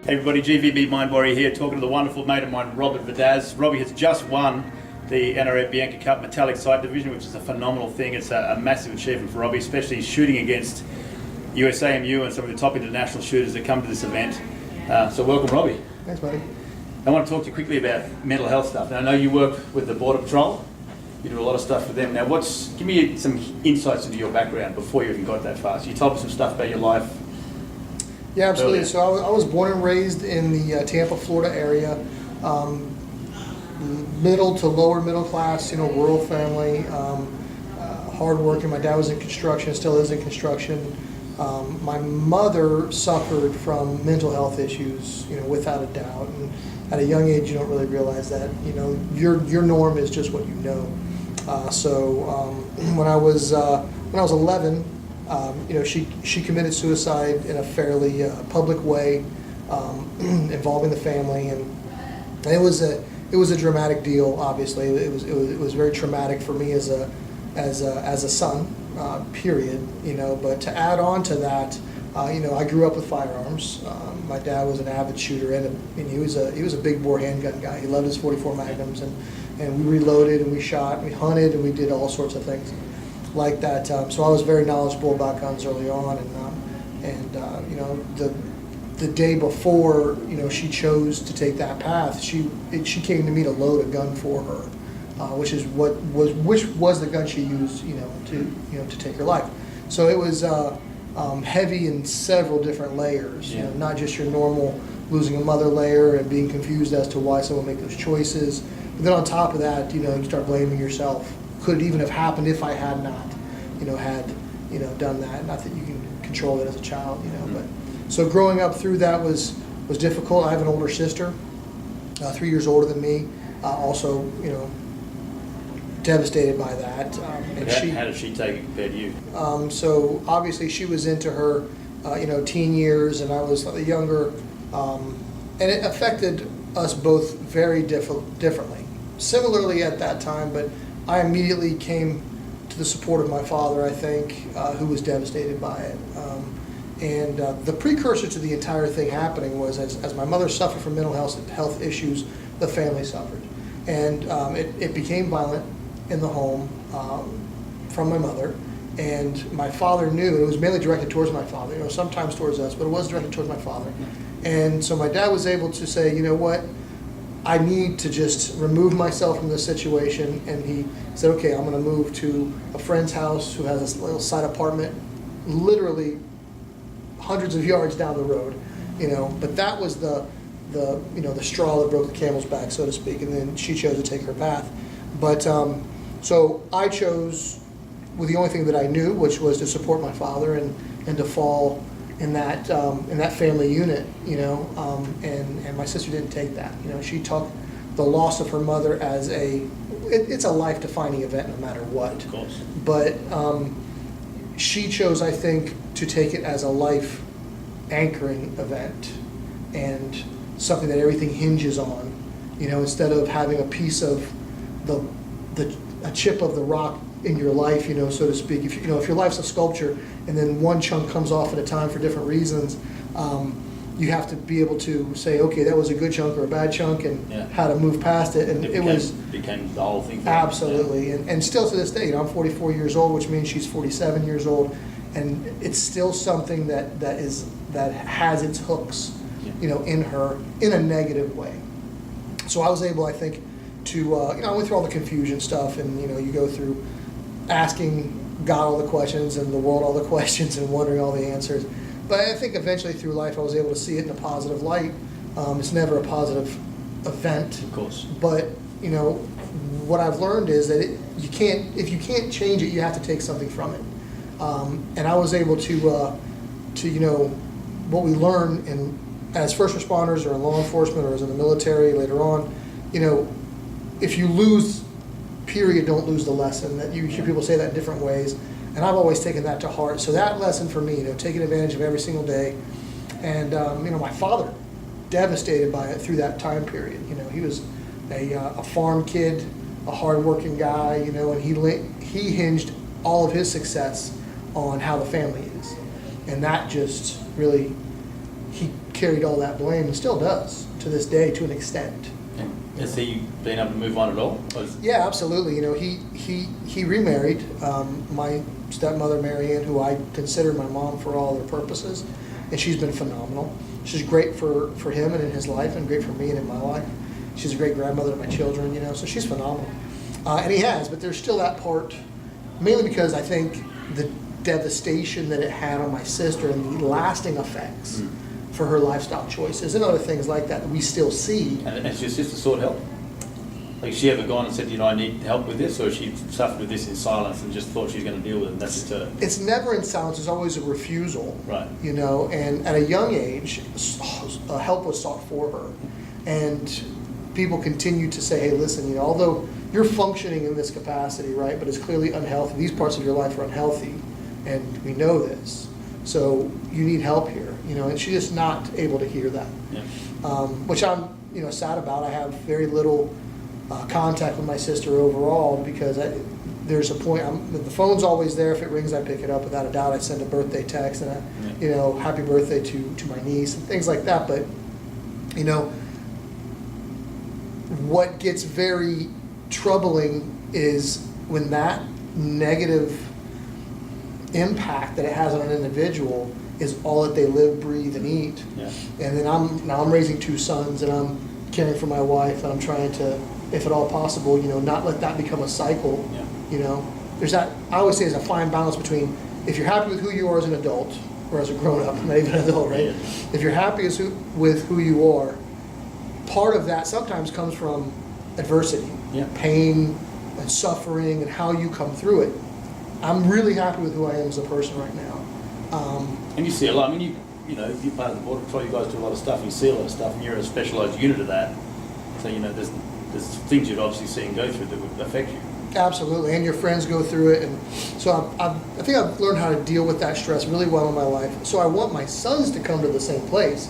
Hey everybody, GVB Mind Warrior here, talking to the wonderful mate of mine, Robert Vadasz. Robbie has just won the NRF Bianchi Cup Metallic Sight Division, which is a phenomenal thing. It's a massive achievement for Robbie, especially shooting against USAMU and some of the top international shooters that come to this event. So welcome, Robbie. Thanks, buddy. I want to talk to you quickly about mental health stuff. Now, I know you work with the Border Patrol. You do a lot of stuff for them. Now, give me some insights into your background before you even got that far. So you told me some stuff about your life. Yeah, absolutely. Earlier. So I was born and raised in the Tampa, Florida area. Middle to lower middle class, rural family, hard working. My dad was in construction, still is in construction. My mother suffered from mental health issues, without a doubt. And at a young age, you don't really realize that, your norm is just what you know. When I was 11, she committed suicide in a fairly public way, involving the family, and it was a dramatic deal. Obviously, it was very traumatic for me as a son. Period. But to add on to that, I grew up with firearms. My dad was an avid shooter, and he was a big bore handgun guy. He loved his .44 Magnums, and we reloaded and we shot, and we hunted, and we did all sorts of things like that. So I was very knowledgeable about guns early on, the day before she chose to take that path, she came to me to load a gun for her, which was the gun she used to take her life. So it was heavy in several different layers. Yeah. Not just your normal losing a mother layer and being confused as to why someone make those choices, but then on top of that, you start blaming yourself. Could it even have happened if I had not, done that? Not that you can control it as a child, Mm-hmm. But so growing up through that was difficult. I have an older sister, 3 years older than me, also, devastated by that. How did she take it compared to you? So obviously she was into her, teen years, and I was slightly younger, and it affected us both very differently. Similarly at that time, but I immediately came to the support of my father, I think, who was devastated by it. The precursor to the entire thing happening was as my mother suffered from mental health issues, the family suffered. And it became violent in the home from my mother. And my father knew, it was mainly directed towards my father, sometimes towards us, but it was directed towards my father. And so my dad was able to say, you know what, I need to just remove myself from this situation. And he said, okay, I'm going to move to a friend's house who has a little side apartment, literally hundreds of yards down the road, But that was the straw that broke the camel's back, so to speak. And then she chose to take her path. But so I chose with the only thing that I knew, which was to support my father and to fall in that family unit, and my sister didn't take that. She took the loss of her mother as it's a life-defining event no matter what. Of course. But she chose, I think, to take it as a life-anchoring event and something that everything hinges on. Instead of having a piece of a chip of the rock in your life, so to speak. If your life's a sculpture and then one chunk comes off at a time for different reasons, you have to be able to say, okay, that was a good chunk or a bad chunk, and how to move past it. And it became the whole thing. Absolutely, and still to this day, I'm 44 years old, which means she's 47 years old, and it's still something that has its hooks, in her in a negative way. So I was able, I think, to I went through all the confusion stuff, and you go through asking God all the questions and the world all the questions and wondering all the answers. But I think eventually through life I was able to see it in a positive light. It's never a positive event, Of course. but what I've learned is that if you can't change it, you have to take something from it. And I was able to what we learn as first responders or in law enforcement or as in the military later on, if you lose, period, don't lose the lesson. That you hear people say that in different ways, and I've always taken that to heart. So that lesson for me, taking advantage of every single day, and my father, devastated by it through that time period. He was a farm kid, a hardworking guy, and he hinged all of his success on how the family is, and that just really, he carried all that blame and still does to this day to an extent. Has he been able to move on at all? Yeah, absolutely. You know, he remarried my stepmother, Marianne, who I consider my mom for all other purposes, and she's been phenomenal. She's great for him and in his life, and great for me and in my life. She's a great grandmother to my children, you know, so she's phenomenal. And he has, but there's still that part, mainly because I think the devastation that it had on my sister and the lasting effects for her lifestyle choices and other things like that we still see. And has your sister sought help? Like, has she ever gone and said, you know, I need help with this, or she suffered with this in silence and just thought she was going to deal with it, and that's just her? It's never in silence. It's always a refusal. Right. You know, and at a young age, help was sought for her. And people continue to say, hey, listen, you know, although you're functioning in this capacity, right, but it's clearly unhealthy. These parts of your life are unhealthy, and we know this. So you need help here, you know, and she's just not able to hear that, Yeah. Which I'm, you know, sad about. I have very little contact with my sister overall because there's a point, the phone's always there. If it rings, I pick it up without a doubt. I send a birthday text and you know, happy birthday to my niece and things like that. But, you know, what gets very troubling is when that negative impact that it has on an individual is all that they live, breathe, and eat. Yeah. And then I'm raising 2 sons, and I'm caring for my wife, and I'm trying to, if at all possible, you know, not let that become a cycle. Yeah. You know, there's that, I always say, there's a fine balance between if you're happy with who you are as an adult or as a grown-up, not even an adult, right? Yeah. If you're happy with who you are, part of that sometimes comes from adversity, pain and suffering, and how you come through it. I'm really happy with who I am as a person right now. And you see a lot. I mean, you know, you're part of the Border Patrol. You guys do a lot of stuff. You see a lot of stuff, and you're a specialised unit of that. So you know, there's things you've obviously seen go through that would affect you. Absolutely, and your friends go through it, and so I think I've learned how to deal with that stress really well in my life. So I want my sons to come to the same place,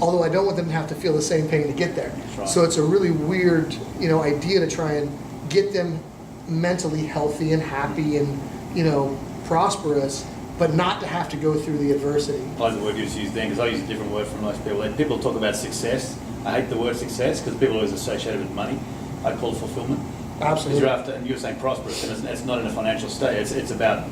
although I don't want them to have to feel the same pain to get there. Right. So it's a really weird, you know, idea to try and get them mentally healthy and happy and, you know, prosperous, but not to have to go through the adversity. I like the word you just used then, because I use a different word for most people. Like, people talk about success. I hate the word success because people always associate it with money. I call it fulfillment. Absolutely. Because you're after, and you're saying prosperous, and it's not in a financial state. It's about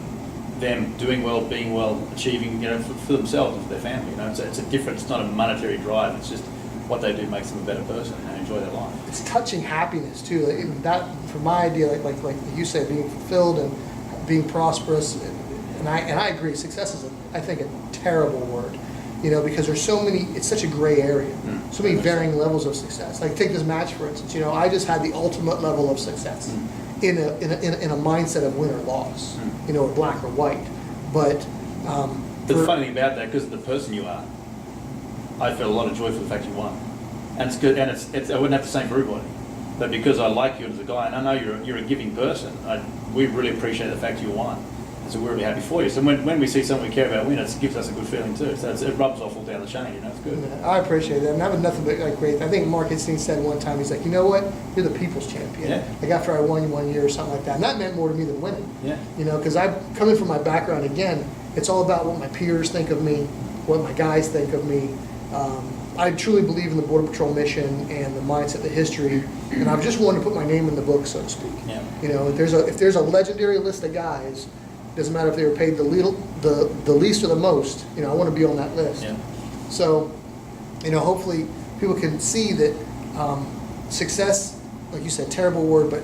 them doing well, being well, achieving, you know, for themselves and for their family. You know, it's a different. It's not a monetary drive. It's just what they do makes them a better person and enjoy their life. It's touching happiness too. Like, that, for my idea, like you say, being fulfilled and being prosperous, and I agree. Success is, I think, a terrible word, you know, because there's so many. It's such a gray area. So many varying levels of success. Like, take this match for instance. You know, I just had the ultimate level of success in a mindset of win or loss. You know, or black or white. But the funny thing about that, because of the person you are, I felt a lot of joy for the fact you won, and it's good. And it's I wouldn't have the same for everybody, but because I like you as a guy, and I know you're a giving person, we really appreciate the fact you won. And so we're really happy for you. So when we see someone we care about win, it gives us a good feeling too. So it rubs off all down the chain. You know, it's good. Yeah, I appreciate that, and that was nothing but like great. I think Mark Hitzstein said one time, he's like, you know what, you're the people's champion. Yeah. Like after I won 1 year or something like that, and that meant more to me than winning. Yeah. You know, because I'm coming from my background again. It's all about what my peers think of me, what my guys think of me. I truly believe in the Border Patrol mission and the mindset, the history, and I've just wanted to put my name in the book, so to speak. Yeah. You know, if there's a legendary list of guys, doesn't matter if they were paid the least or the most. You know, I want to be on that list. Yeah. So, you know, hopefully people can see that success, like you said, terrible word, but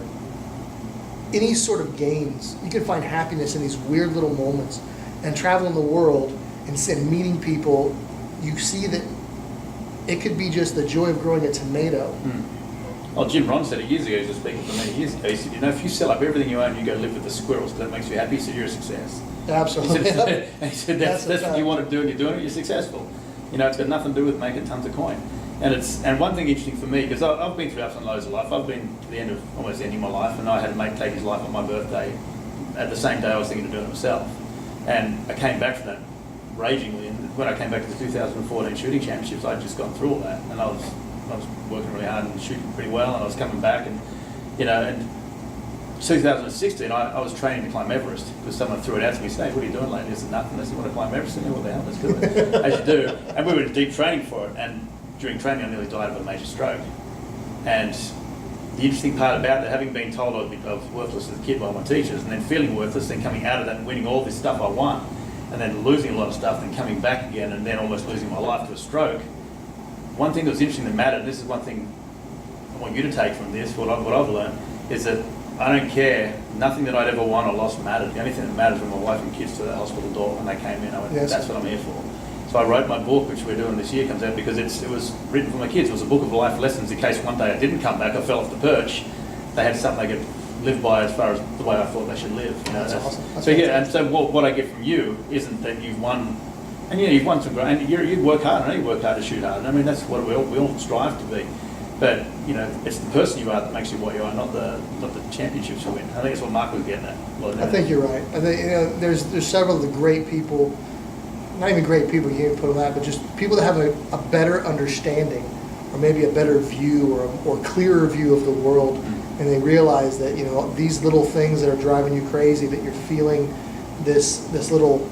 any sort of gains, you can find happiness in these weird little moments, and traveling the world and meeting people. You see that it could be just the joy of growing a tomato. Well, Jim Ron said it years ago. He was speaking for many years ago. He said, you know, if you sell up everything you own, you go live with the squirrels because that makes you happy. He said, you're a success. Absolutely. He said that's what you want to do, and you're doing it. You're successful. You know, it's got nothing to do with making tons of coin. And one thing interesting for me, because I've been through ups and lows of life. I've been to the end of almost ending my life, and I had a mate take his life on my birthday. At the same day, I was thinking of doing it myself, and I came back from that ragingly. And when I came back to the 2014 shooting championships, I'd just gone through all that, and I was working really hard and shooting pretty well, and I was coming back, and you know, and 2016, I was training to climb Everest because someone threw it out to me and said, "Hey, what are you doing lately?" I said, "Nothing." They said, "You want to climb Everest?" I said, "What the hell, let's do it." As you do. And we were in deep training for it. And during training, I nearly died of a major stroke. And the interesting part about that, having been told I was worthless as a kid by my teachers, and then feeling worthless, then coming out of that and winning all this stuff I won, and then losing a lot of stuff, then coming back again, and then almost losing my life to a stroke. One thing that was interesting that mattered, and this is one thing I want you to take from this, what I've learned, is that I don't care, nothing that I'd ever won or lost mattered. The only thing that mattered was my wife and kids to the hospital door when they came in. I went, yes, that's what I'm here for. So I wrote my book, which we're doing this year, comes out because it was written for my kids. It was a book of life lessons in case one day I didn't come back, I fell off the perch. They had something they could live by as far as the way I thought they should live. You know, that's awesome. That's so yeah, and so what I get from you isn't that you've won, and you've won some great, and you work hard. I know you work hard to shoot hard. I mean, that's what we all strive to be. But it's the person you are that makes you what you are, not the championships you win. I think that's what Mark was getting at. I think you're right. I think there's several of the great people, not even great people, you can't even put them that, but just people that have a better understanding, or maybe a better view, or clearer view of the world, and they realize that these little things that are driving you crazy, that you're feeling this little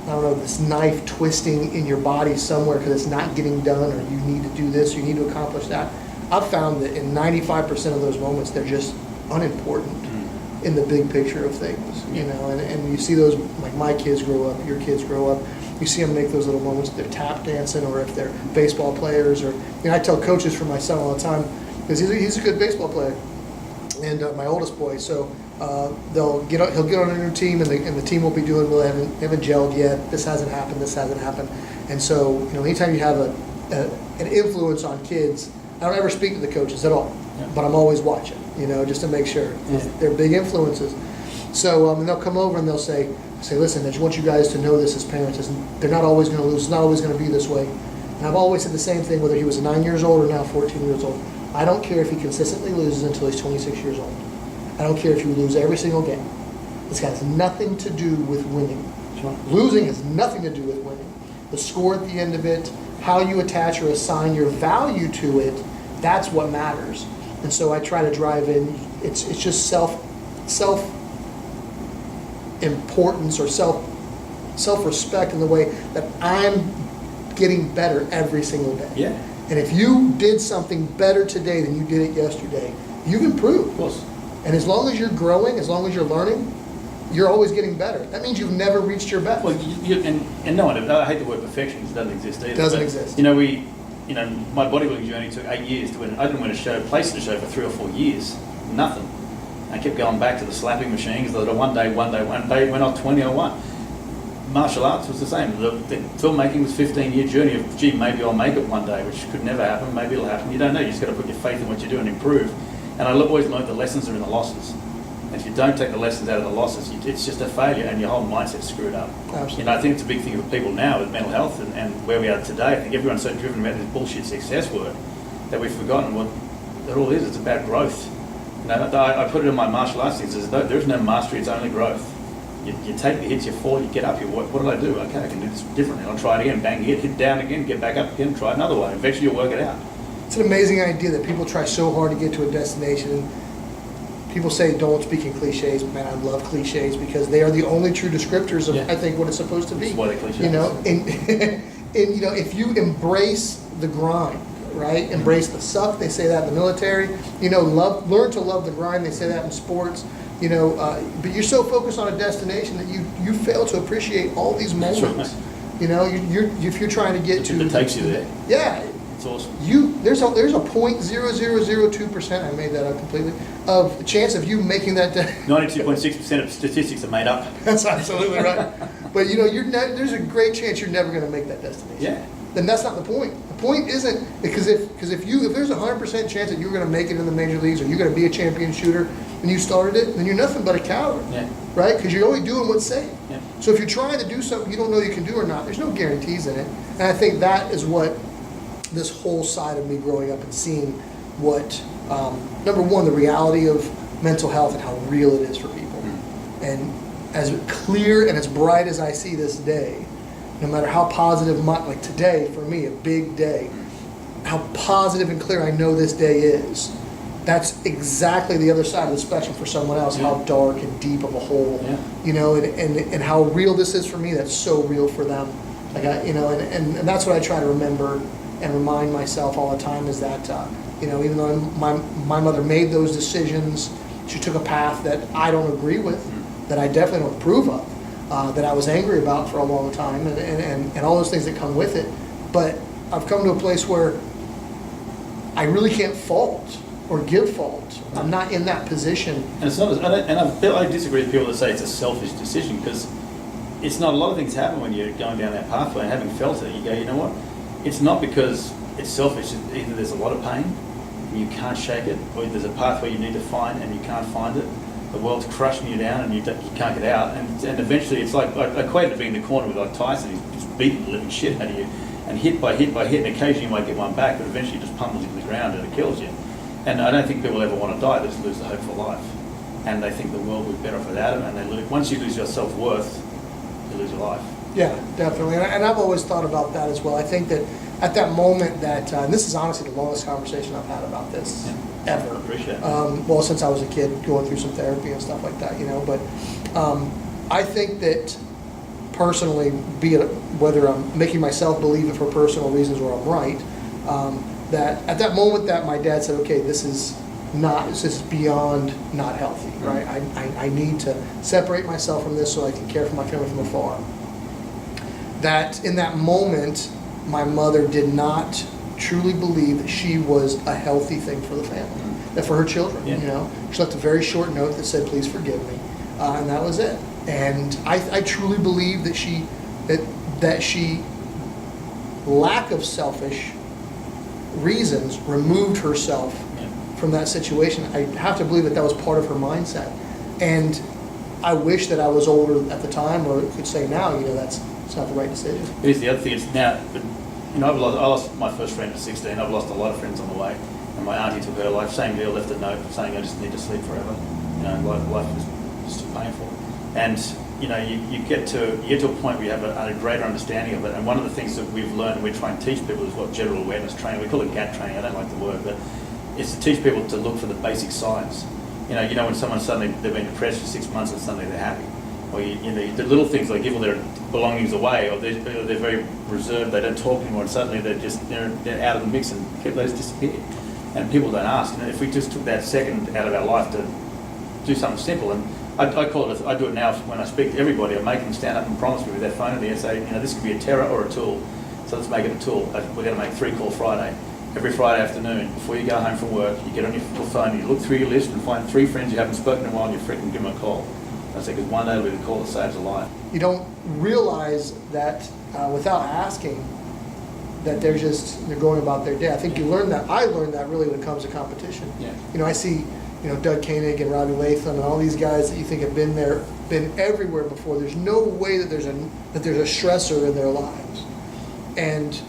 I don't know, this knife twisting in your body somewhere because it's not getting done, or you need to do this, you need to accomplish that. I've found that in 95% of those moments, they're just unimportant in the big picture of things, and you see those, like my kids grow up, your kids grow up, you see them make those little moments, if they're tap dancing, or if they're baseball players, or, I tell coaches for my son all the time, because he's a good baseball player, and my oldest boy, so he'll get on a new team, and the team will be doing well. They haven't gelled yet. This hasn't happened. And so, anytime you have an influence on kids, I don't ever speak to the coaches at all, but I'm always watching, just to make sure. They're big influences. So and they'll come over and they'll say, listen, I just want you guys to know this as parents. They're not always going to lose. It's not always going to be this way. And I've always said the same thing, whether he was 9 years old or now 14 years old. I don't care if he consistently loses until he's 26 years old. I don't care if you lose every single game. This has nothing to do with winning. Sure. Losing has nothing to do with winning. The score at the end of it, how you attach or assign your value to it, that's what matters. And so I try to drive in, it's just self-importance or self-respect in the way that I'm getting better every single day. Yeah. And if you did something better today than you did it yesterday, you've improved. Of course. And as long as you're growing, as long as you're learning, you're always getting better. That means you've never reached your best. Well, and no one, I hate the word perfection because it doesn't exist either. It doesn't exist. My bodybuilding journey took 8 years to win. I didn't win a place in a show for 3 or 4 years. Nothing. I kept going back to the slapping machines that one day when I was 20, I won. Martial arts was the same. The filmmaking was a 15-year journey of, gee, maybe I'll make it one day, which could never happen. Maybe it'll happen. You don't know. You just got to put your faith in what you do and improve. And I always learned the lessons are in the losses. And if you don't take the lessons out of the losses, it's just a failure, and your whole mindset's screwed up. Absolutely. I think it's a big thing for people now with mental health and where we are today. I think everyone's so driven about this bullshit success word that we've forgotten what it all is. It's about growth. I put it in my martial arts things. There is no mastery. It's only growth. You take the hits, you fall, you get up. What did I do? Okay, I can do this differently. I'll try it again. Bang, hit down again, get back up again, try another way. Eventually, you'll work it out. It's an amazing idea that people try so hard to get to a destination. People say don't speak in cliches, but man, I love cliches because they are the only true descriptors of I think what it's supposed to be. That's why they're cliches. And if you embrace the grind, right? Embrace the suck. They say that in the military. Learn to love the grind. They say that in sports. But you're so focused on a destination that you fail to appreciate all these moments. Right. If you're trying to get to, it takes you there. Yeah. It's awesome. There's a 0.0002%, I made that up completely, of chance of you making that. 92.6% of statistics are made up. That's absolutely right. But there's a great chance you're never going to make that destination. Yeah. Then that's not the point. The point isn't because if there's a 100% chance that you're going to make it in the major leagues or you're going to be a champion shooter and you started it, then you're nothing but a coward. Yeah. Right? Because you're only doing what's safe. Yeah. So if you're trying to do something you don't know you can do or not, there's no guarantees in it. And I think that is what this whole side of me growing up and seeing what, number one, the reality of mental health and how real it is for people. And as clear and as bright as I see this day, no matter how positive, like today for me, a big day, how positive and clear I know this day is, that's exactly the other side of the spectrum for someone else, how dark and deep of a hole, and how real this is for me, that's so real for them. Like and that's what I try to remember and remind myself all the time is that, even though my mother made those decisions, she took a path that I don't agree with, that I definitely don't approve of, that I was angry about for a long time, and all those things that come with it. But I've come to a place where I really can't fault or give fault. I'm not in that position. And it's not, I disagree with people that say it's a selfish decision, because it's not. A lot of things happen when you're going down that pathway, and having felt it, you go, you know what? It's not because it's selfish. Either there's a lot of pain and you can't shake it, or there's a pathway you need to find and you can't find it. The world's crushing you down and you can't get out. And eventually, it's like, I equate it to being in the corner with like Tyson. He's beating the living shit out of you, and hit by hit by hit, and occasionally you might get one back, but eventually it just pummels you to the ground and it kills you. And I don't think people ever want to die. They just lose the hope for life. And they think the world would be better off without them, and once you lose your self-worth, you lose your life. Yeah, definitely. And I've always thought about that as well. I think that at that moment that, and this is honestly the longest conversation I've had about this ever. I appreciate it. Well, since I was a kid going through some therapy and stuff like that, but I think that personally, be it whether I'm making myself believe it for personal reasons or I'm right, that at that moment that my dad said, okay, this is beyond not healthy, right? I need to separate myself from this so I can care for my family from afar. That in that moment, my mother did not truly believe that she was a healthy thing for the family, that for her children, She left a very short note that said, please forgive me, and that was it. And I truly believe that she lack of selfish reasons removed herself from that situation. I have to believe that was part of her mindset. And I wish that I was older at the time, or could say now, that's it's not the right decision. Here's the other thing, it's now, but, I lost my first friend at 16. I've lost a lot of friends on the way. And my auntie took her life, same deal, left a note saying I just need to sleep forever. Life is just too painful. And you get to a point where you have a greater understanding of it. And one of the things that we've learned, and we try and teach people, is what general awareness training. We call it GAT training. I don't like the word, but it's to teach people to look for the basic signs. When someone suddenly they've been depressed for 6 months and suddenly they're happy, or the little things like give all their belongings away, or they're very reserved, they don't talk anymore, and suddenly they're out of the mix and they just disappear. And people don't ask. If we just took that second out of our life to do something simple, and I call it, I do it now when I speak to everybody. I make them stand up and promise me with their phone in the air, say, this could be a terror or a tool. So let's make it a tool. We're going to make 3-call Friday. Every Friday afternoon, before you go home from work, you get on your phone, you look through your list and find 3 friends you haven't spoken to in a while, and you freaking give them a call. I say, because one day will be the call that saves a life. You don't realize that without asking, that they're going about their day. I think you learn that. I learned that really when it comes to competition. Yeah. I see, Doug Koenig and Robbie Latham and all these guys that you think have been everywhere before. There's no way that there's a stressor in their lives. And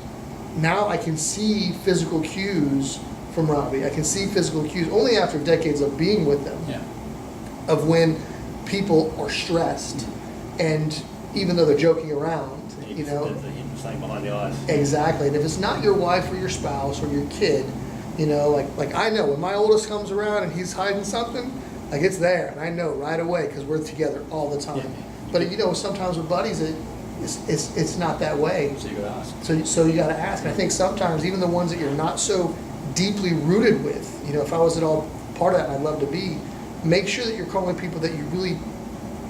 now I can see physical cues from Robbie. I can see physical cues only after decades of being with them, of when people are stressed, and even though they're joking around, behind the eyes. Exactly. And if it's not your wife or your spouse or your kid, like I know when my oldest comes around and he's hiding something, like it's there, and I know right away because we're together all the time. Yeah. But sometimes with buddies, it's not that way. So you got to ask. So you got to ask. And I think sometimes even the ones that you're not so deeply rooted with, if I was at all part of that, and I'd love to be, make sure that you're calling people that you really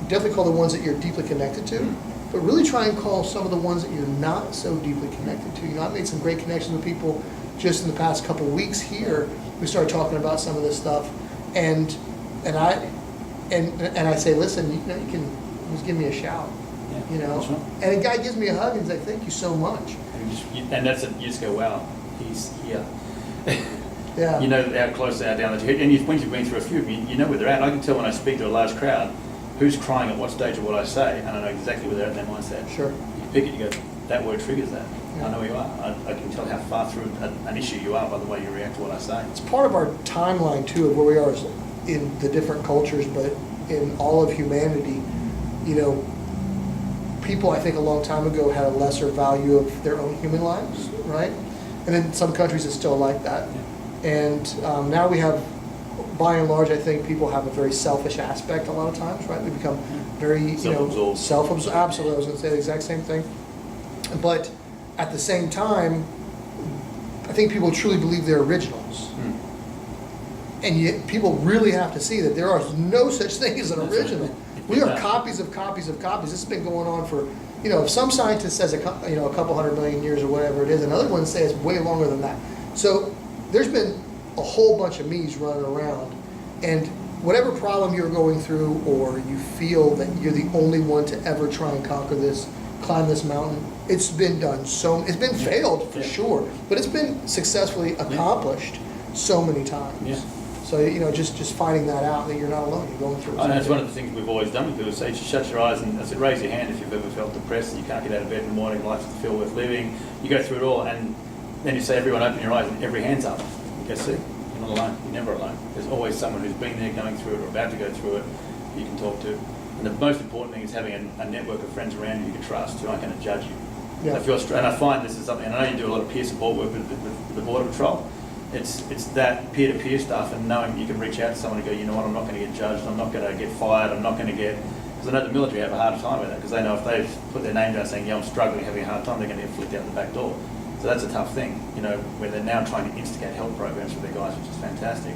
definitely call the ones that you're deeply connected to. But really try and call some of the ones that you're not so deeply connected to. I've made some great connections with people just in the past couple of weeks here. We started talking about some of this stuff, and I say, listen, you can just give me a shout, That's right. And a guy gives me a hug and he's like, thank you so much. And that's it. You just go, wow, he's here. Yeah. You know how close they are down the and once you've been through a few, you know where they're at. I can tell when I speak to a large crowd who's crying at what stage of what I say, and I know exactly where they're at in their mindset. Sure. You pick it, you go, that word triggers that. Yeah. I know who you are. I can tell how far through an issue you are by the way you react to what I say. It's part of our timeline, too, of where we are in the different cultures, but in all of humanity. People, I think, a long time ago had a lesser value of their own human lives, right? And in some countries, it's still like that. Yeah. And now we have by and large, I think people have a very selfish aspect a lot of times, right? We become very, self-absorbed. Absolutely, I was going to say the exact same thing. But at the same time, I think people truly believe they're originals. And yet people really have to see that there are no such thing as an original. We are copies of copies of copies. This has been going on for, if some scientist says a couple 100 million years or whatever it is, another one says it's way longer than that. So there's been a whole bunch of me's running around, and whatever problem you're going through, or you feel that you're the only one to ever try and conquer this, climb this mountain, it's been done it's been failed for sure, but it's been successfully accomplished so many times. Yeah. So, just finding that out, that you're not alone, you're going through it. I know it's one of the things we've always done with people. Say, shut your eyes and I said, raise your hand if you've ever felt depressed and you can't get out of bed in the morning, life doesn't feel worth living. You go through it all, and then you say, everyone open your eyes, and every hand's up. You go, see, you're not alone, you're never alone. There's always someone who's been there, going through it, or about to go through it, you can talk to. And the most important thing is having a network of friends around you can trust, who aren't going to judge you. Yeah. And I find this is something, and I know you do a lot of peer support work with the Border Patrol. It's that peer-to-peer stuff, and knowing you can reach out to someone and go, you know what, I'm not going to get judged, I'm not going to get fired, I'm not going to get... Because I know the military have a hard time with that, because they know if they've put their name down saying, yeah, I'm struggling, having a hard time, they're going to get flicked out the back door. So that's a tough thing, where they're now trying to instigate help programs for their guys, which is fantastic.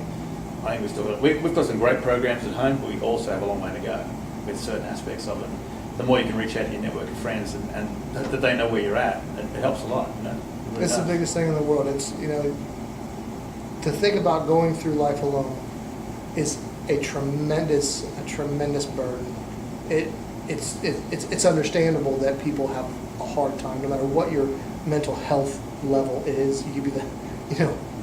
I think we've got some great programs at home, but we also have a long way to go with certain aspects of it. The more you can reach out to your network of friends and that they know where you're at, it helps a lot. It really It's does. the biggest thing in the world. It's, to think about going through life alone is a tremendous burden. It's understandable that people have a hard time, no matter what your mental health level is. You could be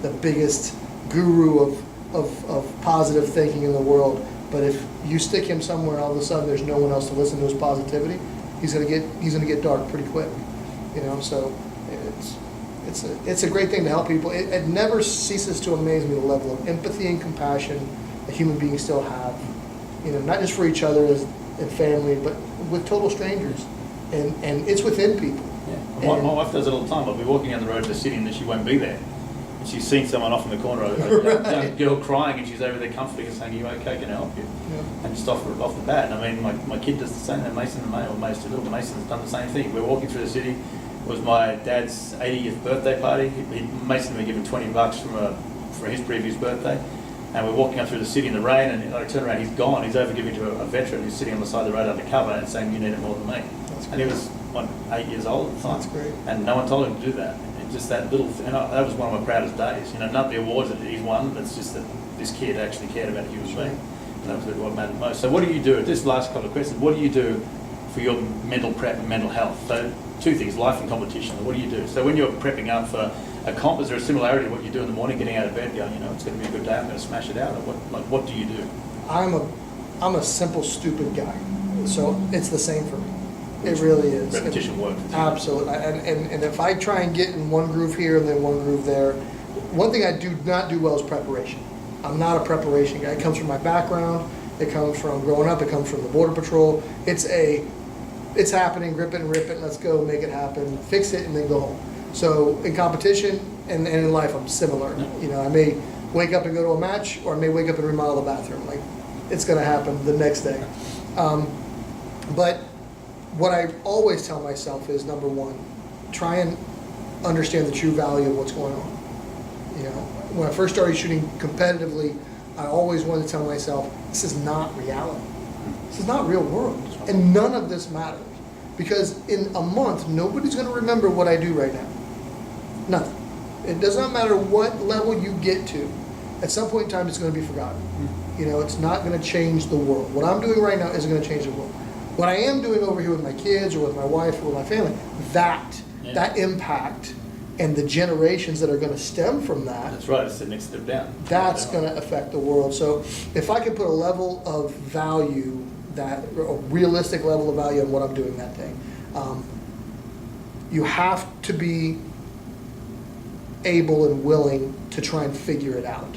the biggest guru of positive thinking in the world, but if you stick him somewhere, all of a sudden there's no one else to listen to his positivity, he's gonna get dark pretty quick. So it's a great thing to help people. It never ceases to amaze me the level of empathy and compassion a human beings still have, not just for each other and family, but with total strangers, and it's within people. Yeah. My wife does it all the time. I'll be walking down the road to the city and she won't be there. And she's seen someone off in the corner, a young girl crying, and she's over there comforting and saying, are you okay, can I help you? Yeah. And just off the bat. And I mean, my kid does the same, and Mason and Mason's done the same thing. We're walking through the city. It was my dad's 80th birthday party. Mason had been given $20 for his previous birthday. And we're walking up through the city in the rain, and I turn around, he's gone. He's over giving to a veteran who's sitting on the side of the road undercover and saying, you need it more than me. And he was, 8 years old at the time. That's great. And no one told him to do that. And just that little, that was one of my proudest days. Not the awards that he's won, but it's just that this kid actually cared about a human being. And that was what mattered most. So what do you do, this last couple of questions, what do you do for your mental prep and mental health? So two things, life and competition. What do you do? So when you're prepping up for a comp, is there a similarity to what you do in the morning, getting out of bed, going, it's going to be a good day, I'm going to smash it out? Or what do you do? I'm a simple, stupid guy, so it's the same for me. It really is. Repetition works. Absolutely. And if I try and get in one groove here and then one groove there, one thing I do not do well is preparation. I'm not a preparation guy. It comes from my background. It comes from growing up. It comes from the Border Patrol. It's happening, grip it and rip it, let's go, make it happen, fix it, and then go home. So in competition and in life, I'm similar. I may wake up and go to a match, or I may wake up and remodel the bathroom. Like, it's going to happen the next day. But what I always tell myself is, number one, try and understand the true value of what's going on. When I first started shooting competitively, I always wanted to tell myself, this is not reality. This is not real world. And none of this matters. Because in a month, nobody's going to remember what I do right now. Nothing. It does not matter what level you get to. At some point in time, it's going to be forgotten. It's not going to change the world. What I'm doing right now isn't going to change the world. What I am doing over here with my kids or with my wife or with my family, that impact and the generations that are going to stem from that. That's right, it's the next step down. That's going to affect the world. So if I can put a level of value, a realistic level of value on what I'm doing that day, you have to be able and willing to try and figure it out.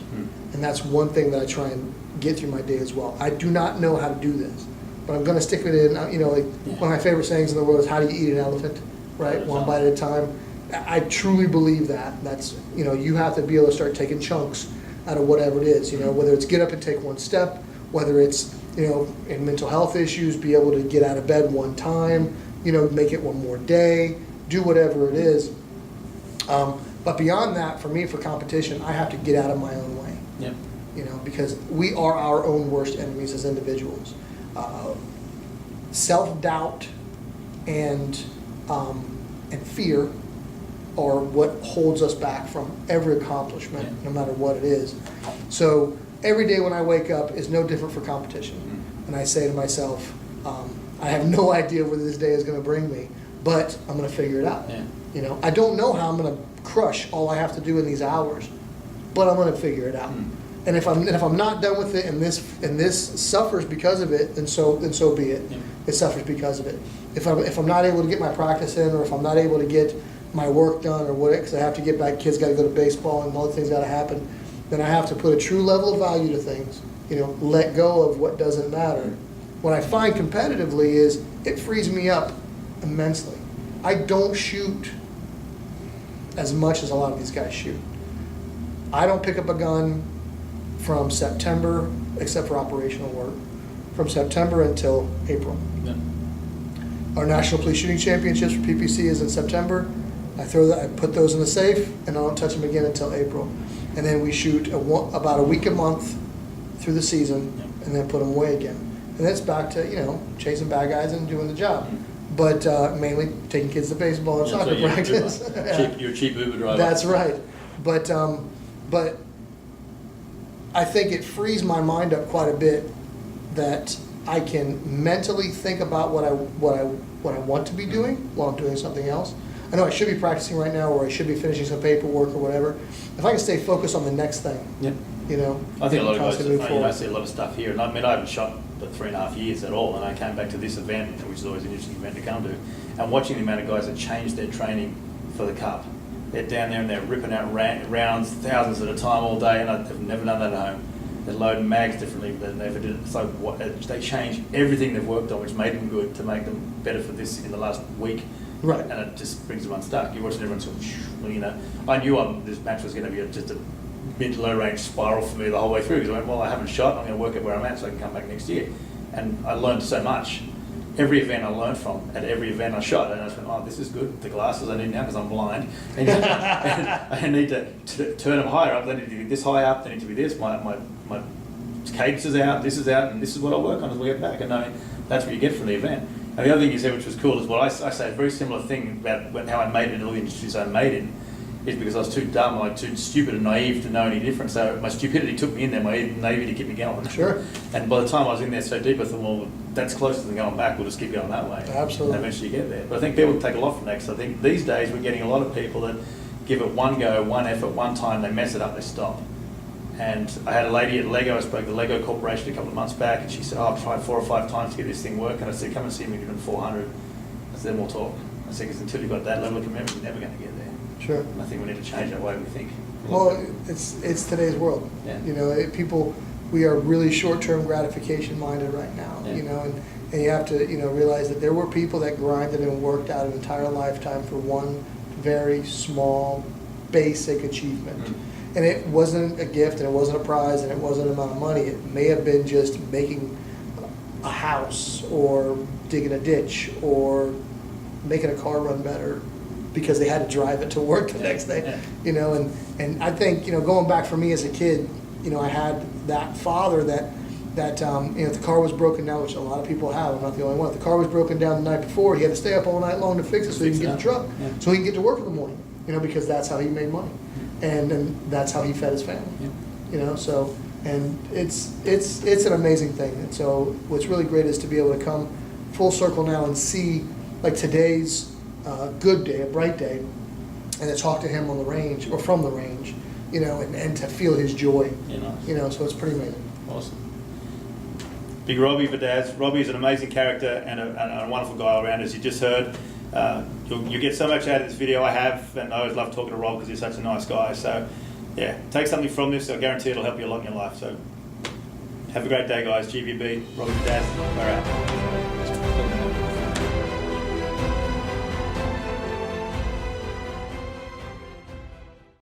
And that's one thing that I try and get through my day as well. I do not know how to do this, but I'm going to stick with it. One of my favorite sayings in the world is, how do you eat an elephant? Right? One bite at a time. I truly believe that. That's, you have to be able to start taking chunks out of whatever it is, whether it's get up and take one step, whether it's, in mental health issues, be able to get out of bed one time, make it one more day, do whatever it is. But beyond that, for me, for competition, I have to get out of my own way. Yep. Because we are our own worst enemies as individuals. Self-doubt and fear are what holds us back from every accomplishment, no matter what it is. So every day when I wake up is no different for competition. And I say to myself, I have no idea where this day is going to bring me, but I'm going to figure it out. Yeah. I don't know how I'm going to crush all I have to do in these hours, but I'm going to figure it out. And if I'm not done with it, and this suffers because of it, then so be it. It suffers because of it. If I'm not able to get my practice in, or if I'm not able to get my work done, or what, because I have to get back, kids got to go to baseball, and all the things got to happen, then I have to put a true level of value to things. Let go of what doesn't matter. What I find competitively is it frees me up immensely. I don't shoot as much as a lot of these guys shoot. I don't pick up a gun from September, except for operational work, from September until April. Yeah. Our National Police Shooting Championships for PPC is in September. I put those in the safe, and I don't touch them again until April. And then we shoot about a week a month through the season, and then put them away again. And that's back to, chasing bad guys and doing the job. But mainly taking kids to baseball and soccer practice. You're a cheap Uber driver. That's right. But I think it frees my mind up quite a bit that I can mentally think about what I want to be doing while I'm doing something else. I know I should be practicing right now, or I should be finishing some paperwork or whatever. If I can stay focused on the next thing, I think a lot of guys, I see a lot of stuff here, and I haven't shot for 3.5 years at all, and I came back to this event, which is always an interesting event to come to, and watching the amount of guys that changed their training for the Cup. They're down there and they're ripping out rounds, thousands at a time all day, and I've never done that at home. They're loading mags differently than they ever did. So they change everything they've worked on, which made them good, to make them better for this in the last week. Right. And it just brings them unstuck. You're watching everyone sort of, I knew this match was going to be just a mid to low range spiral for me the whole way through, because I went, well, I haven't shot, I'm going to work out where I'm at so I can come back next year. And I learned so much. Every event I learned from, at every event I shot, and I just went, oh, this is good. The glasses I need now because I'm blind. And I need to turn them higher up. They need to be this high up. They need to be this. My cadence is out. This is out, and this is what I work on as we get back. And that's what you get from the event. And the other thing you said, which was cool, is what I say a very similar thing about how I made it in all the industries I made in, is because I was too dumb, too stupid and naive to know any different. So my stupidity took me in there, my naivety kept me going. Sure. And by the time I was in there so deep, I thought, well, that's closer than going back. We'll just keep going that way. Absolutely. And eventually you get there. But I think people take a lot from that, because I think these days we're getting a lot of people that give it one go, one effort, one time, they mess it up, they stop. And I had a lady at Lego, I spoke to the Lego Corporation a couple of months back, and she said, oh, I've tried 4 or 5 times to get this thing working. I said, come and see me, give them 400. I said, then we'll talk. I said, because until you've got that level of commitment, you're never going to get there. Sure. And I think we need to change that way we think. Well, it's today's world. Yeah. People, we are really short-term gratification minded right now. Yeah. And you have to realize that there were people that grinded and worked out an entire lifetime for one very small, basic achievement. Mm-hmm. And it wasn't a gift, and it wasn't a prize, and it wasn't an amount of money. It may have been just making a house, or digging a ditch, or making a car run better, because they had to drive it to work the next day. Yeah. And I think, going back for me as a kid, I had that father that if the car was broken down, which a lot of people have, I'm not the only one. If the car was broken down the night before, he had to stay up all night long to fix it so he can get the truck, so he can get to work in the morning, because that's how he made money. And that's how he fed his family. So, and it's an amazing thing. And so what's really great is to be able to come full circle now and see, like, today's good day, a bright day, and to talk to him on the range, or from the range, and to feel his joy. So it's pretty amazing. Awesome. Big Robbie Vadasz. Robbie is an amazing character and a wonderful guy all around, as you just heard. You get so much out of this video. I have, and I always love talking to Rob because he's such a nice guy. So, yeah, take something from this. I guarantee it'll help you a lot in your life. So, have a great day, guys. GVB, Robert Vadasz, we're out.